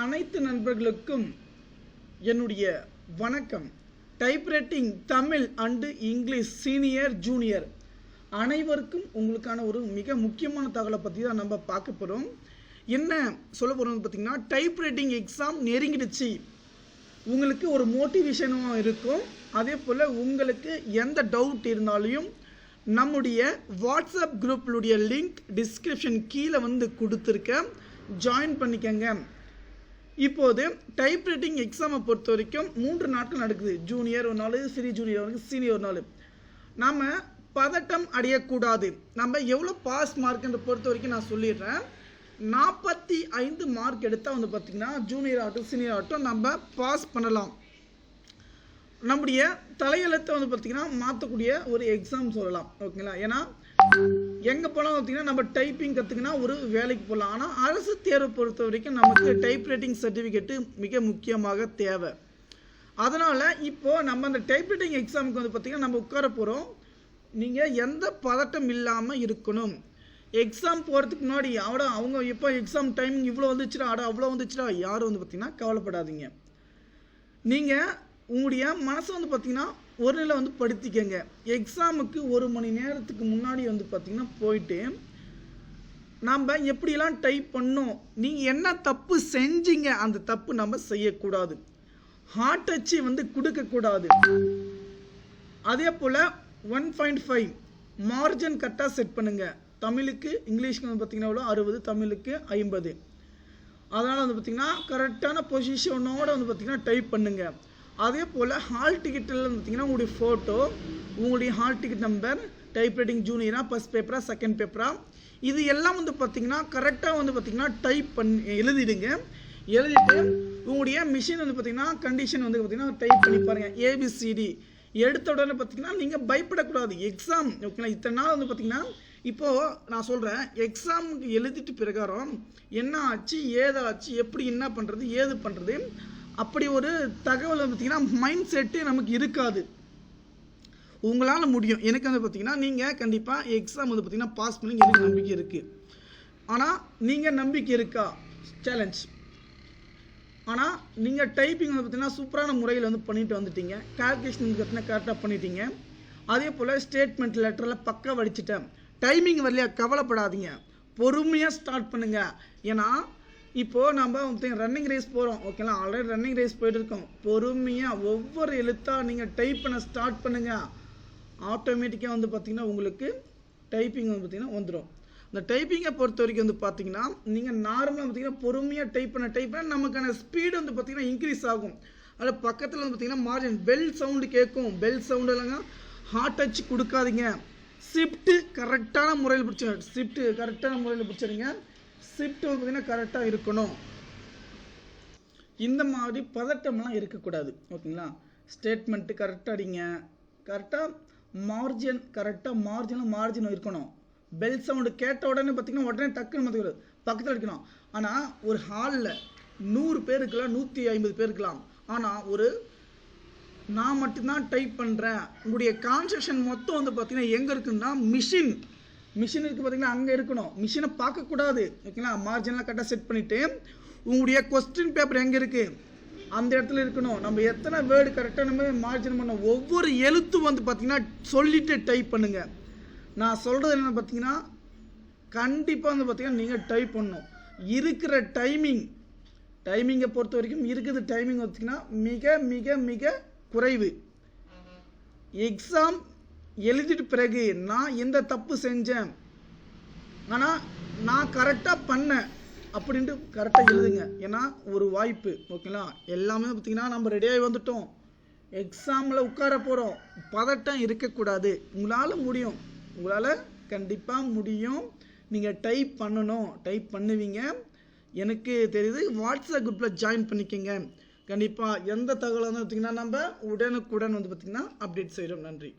அனைத்து நண்பர்களுக்கும் என்னுடைய வணக்கம். Typewriting Tamil and English senior junior அனைவருக்கும் உங்களுக்கான ஒரு மிக முக்கியமான தகவலை பற்றி தான் நம்ம பார்க்க போகிறோம். என்ன சொல்ல போகிறோம்னு பார்த்தீங்கன்னா, டைப்ரைட்டிங் எக்ஸாம் நெருங்கிடுச்சு. உங்களுக்கு ஒரு மோட்டிவேஷனும் இருக்கும். அதே போல் உங்களுக்கு எந்த டவுட் இருந்தாலும் நம்முடைய வாட்ஸ்அப் குரூப்லுடைய லிங்க் டிஸ்கிரிப்ஷன் கீழே கொடுத்துருக்கேன், ஜாயின் பண்ணிக்கங்க. இப்போது டைப்ரைட்டிங் எக்ஸாமை பொறுத்த வரைக்கும் 3 நாட்கள் நடக்குது. ஜூனியர் ஒரு நாள், ஜூனியர் ஒரு சீனியர் ஒரு நாள். நாம் பதட்டம் அடையக்கூடாது. நம்ம எவ்வளோ பாஸ் மார்க்ன்ற பொறுத்த வரைக்கும் நான் சொல்லிடுறேன். 45 மார்க் எடுத்தால் பார்த்திங்கன்னா ஜூனியர் ஆகட்டும் சீனியர் ஆகட்டும் நம்ம பாஸ் பண்ணலாம். நம்முடைய தலையெழுத்தை பார்த்திங்கன்னா மாற்றக்கூடிய ஒரு எக்ஸாம் சொல்லலாம். ஓகேங்களா? ஏன்னா எங்கே போனால் பார்த்திங்கன்னா நம்ம டைப்பிங் கற்றுக்கினா ஒரு வேலைக்கு போகலாம். ஆனால் அரசு தேர்வை பொறுத்த வரைக்கும் நமக்கு டைப்ரைட்டிங் சர்டிஃபிகேட்டு மிக முக்கியமாக தேவை. அதனால் இப்போது நம்ம அந்த டைப்ரைட்டிங் எக்ஸாமுக்கு பார்த்திங்கன்னா நம்ம உட்கார போகிறோம். நீங்கள் எந்த பதட்டம் இல்லாமல் இருக்கணும். எக்ஸாம் போகிறதுக்கு முன்னாடி அவங்க இப்போ எக்ஸாம் டைமிங் இவ்வளோ வந்துச்சுடா அவ்வளோ வந்துச்சுடா யாரும் பார்த்திங்கன்னா கவலைப்படாதீங்க. நீங்கள் உங்களுடைய மனசை பார்த்திங்கன்னா ஒரு நிலை படுத்திக்கங்க. எக்ஸாமுக்கு 1 மணி நேரத்துக்கு முன்னாடி பார்த்திங்கன்னா போயிட்டு நம்ம எப்படிலாம் டைப் பண்ணோம், நீங்கள் என்ன தப்பு செஞ்சீங்க, அந்த தப்பு நம்ம செய்யக்கூடாது. ஹார்ட் டச்சு கொடுக்கக்கூடாது. அதே போல் 1.5 மார்ஜின் கரெக்டாக செட் பண்ணுங்கள். தமிழுக்கு இங்கிலீஷ்க்கு பார்த்திங்கன்னா 60, தமிழுக்கு 50. அதனால் பார்த்திங்கன்னா கரெக்டான பொசிஷனோடு பார்த்திங்கன்னா டைப் பண்ணுங்கள். அதே போல் ஹால் டிக்கெட்டில் பார்த்திங்கன்னா உங்களுடைய ஃபோட்டோ, உங்களுடைய ஹால் டிக்கெட் நம்பர், டைப்ரைட்டிங் ஜூனியரா, ஃபஸ்ட் பேப்பரா, செகண்ட் பேப்பரா, இது எல்லாம் பார்த்திங்கன்னா கரெக்டாக பார்த்திங்கன்னா டைப் பண்ணி எழுதிடுங்க. எழுதிட்டு உங்களுடைய மிஷின் பார்த்திங்கன்னா கண்டிஷன் பார்த்திங்கன்னா டைப் பண்ணி பாருங்கள். ஏபிசிடி எடுத்த உடனே பார்த்திங்கன்னா நீங்கள் பயப்படக்கூடாது. எக்ஸாம் ஓகேங்களா? இத்தனை நாள் பார்த்திங்கன்னா இப்போது நான் சொல்கிறேன், எக்ஸாமுக்கு எழுதிட்டு பிரகாரம் என்ன ஆச்சு, ஏதாச்சு, எப்படி என்ன பண்ணுறது, ஏது பண்ணுறது, அப்படி ஒரு தகவல் பார்த்திங்கன்னா மைண்ட் செட்டு நமக்கு இருக்காது. உங்களால் முடியும். எனக்கு பார்த்திங்கன்னா நீங்கள் கண்டிப்பாக எக்ஸாம் பார்த்திங்கன்னா பாஸ் பண்ணி எனக்கு நம்பிக்கை இருக்குது. ஆனால் நீங்கள் நம்பிக்கை இருக்கா? சேலஞ்ச். ஆனால் நீங்கள் டைப்பிங் பார்த்திங்கன்னா சூப்பரான முறையில் பண்ணிட்டு வந்துட்டீங்க. கால்குலேஷன் பார்த்திங்கன்னா கரெக்டாக பண்ணிட்டீங்க. அதே போல் ஸ்டேட்மெண்ட் லெட்டரில் பக்கம் வடிச்சிட்டேன். டைமிங் வரலையா, கவலைப்படாதீங்க, பொறுமையாக ஸ்டார்ட் பண்ணுங்கள். ஏன்னா இப்போது நம்ம ரன்னிங் ரேஸ் போகிறோம். ஓகேங்களா? ஆல்ரெடி ரன்னிங் ரேஸ் போயிட்டு இருக்கோம். பொறுமையாக ஒவ்வொரு எழுத்தாக நீங்கள் டைப் பண்ண ஸ்டார்ட் பண்ணுங்கள். ஆட்டோமேட்டிக்காக பார்த்திங்கன்னா உங்களுக்கு டைப்பிங் பார்த்திங்கன்னா வந்துடும். இந்த டைப்பிங்கை பொறுத்த வரைக்கும் பார்த்திங்கன்னா நீங்கள் நார்மலாக பார்த்திங்கன்னா பொறுமையாக டைப் பண்ண நமக்கான ஸ்பீடு பார்த்திங்கன்னா இன்க்ரீஸ் ஆகும். அதில் பக்கத்தில் பார்த்திங்கன்னா மார்ஜின் பெல் சவுண்டு கேட்கும். பெல் சவுண்டு இல்லைங்க, ஹார்ட் டச் கொடுக்காதீங்க. ஷிஃப்ட்டு கரெக்டான முறையில் பிடிச்சிருங்க. ஷிஃப்ட்டு கரெக்டான முறையில் பிடிச்சிருங்க. ஷிஃப்ட் பார்த்திங்கன்னா கரெக்டாக இருக்கணும். இந்த மாதிரி பதட்டம்லாம் இருக்கக்கூடாது. ஓகேங்களா? ஸ்டேட்மெண்ட்டு கரெக்டாக அடிங்க. கரெக்டாக மார்ஜின், கரெக்டாக மார்ஜினும் இருக்கணும். பெல் சவுண்டு கேட்ட உடனே பார்த்திங்கன்னா உடனே டக்குன்னு மாற்றிக்கூடாது, பக்கத்தில் அடிக்கணும். ஆனால் ஒரு ஹாலில் 100 பேர் இருக்கலாம், 150 பேர் இருக்கலாம். ஆனால் நான் மட்டும்தான் டைப் பண்ணுறேன். உங்களுடைய கான்சென்ட்ரேஷன் மொத்தம் பார்த்திங்கன்னா எங்கே இருக்குன்னா மிஷின் இருக்குது பார்த்திங்கன்னா அங்கே இருக்கணும். மிஷினை பார்க்கக்கூடாது. ஓகேங்களா? மார்ஜின்லாம் கரெக்டாக செட் பண்ணிவிட்டு உங்களுடைய கொஸ்டின் பேப்பர் எங்கே இருக்குது அந்த இடத்துல இருக்கணும். நம்ம எத்தனை வேர்டு கரெக்டாக நம்ம மார்ஜின் பண்ணோம், ஒவ்வொரு எழுத்தும் பார்த்திங்கன்னா சொல்லிவிட்டு டைப் பண்ணுங்கள். நான் சொல்கிறது என்ன பார்த்திங்கன்னா கண்டிப்பாக பார்த்திங்கன்னா நீங்கள் டைப் பண்ணணும். இருக்கிற டைமிங்கை பொறுத்த வரைக்கும் இருக்குது டைமிங் பார்த்திங்கன்னா மிக மிக மிக குறைவு. எக்ஸாம் எழுதிட்டு பிறகு நான் எந்த தப்பு செஞ்சேன், ஆனால் நான் கரெக்டாக பண்ணேன் அப்படின்ட்டு கரெக்டாக எழுதுங்க. ஏன்னா ஒரு வாய்ப்பு. ஓகேங்களா? எல்லாமே பார்த்திங்கன்னா நம்ம ரெடியாகி வந்துட்டோம். எக்ஸாமில் உட்கார போகிறோம். பதட்டம் இருக்கக்கூடாது. உங்களால் முடியும். உங்களால் கண்டிப்பாக முடியும். நீங்கள் டைப் பண்ணணும். டைப் பண்ணுவீங்க, எனக்கு தெரியுது. வாட்ஸ்அப் குரூப்பில் ஜாயின் பண்ணிக்கோங்க. கண்டிப்பாக எந்த தகவலாக பார்த்திங்கன்னா நம்ம உடனுக்குடன் பார்த்திங்கன்னா அப்டேட் செய்கிறோம். நன்றி.